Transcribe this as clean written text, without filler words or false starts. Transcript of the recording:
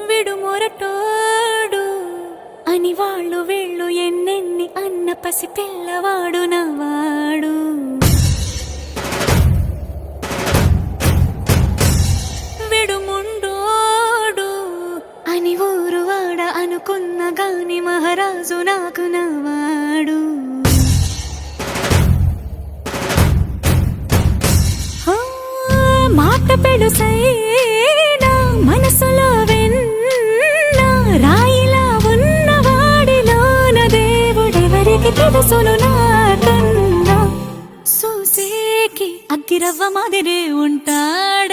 విడు మొరటోడు అని వాళ్ళు వీళ్ళు ఎన్నెన్ని అన్న పసి పిల్లవాడు నవాడు. విడు ముండోడు అని ఊరు వాడ అనుకున్న గాని మహారాజు నాకు నవాడు. మాట పెడుసైనా మనసులో వెన్న రాయిలా ఉన్నవాడిలోన దేవుడెవరికి తెలుసును నాకన్నా. సూసేకి అగ్గిరవ్వ మాదిరే ఉంటాడు.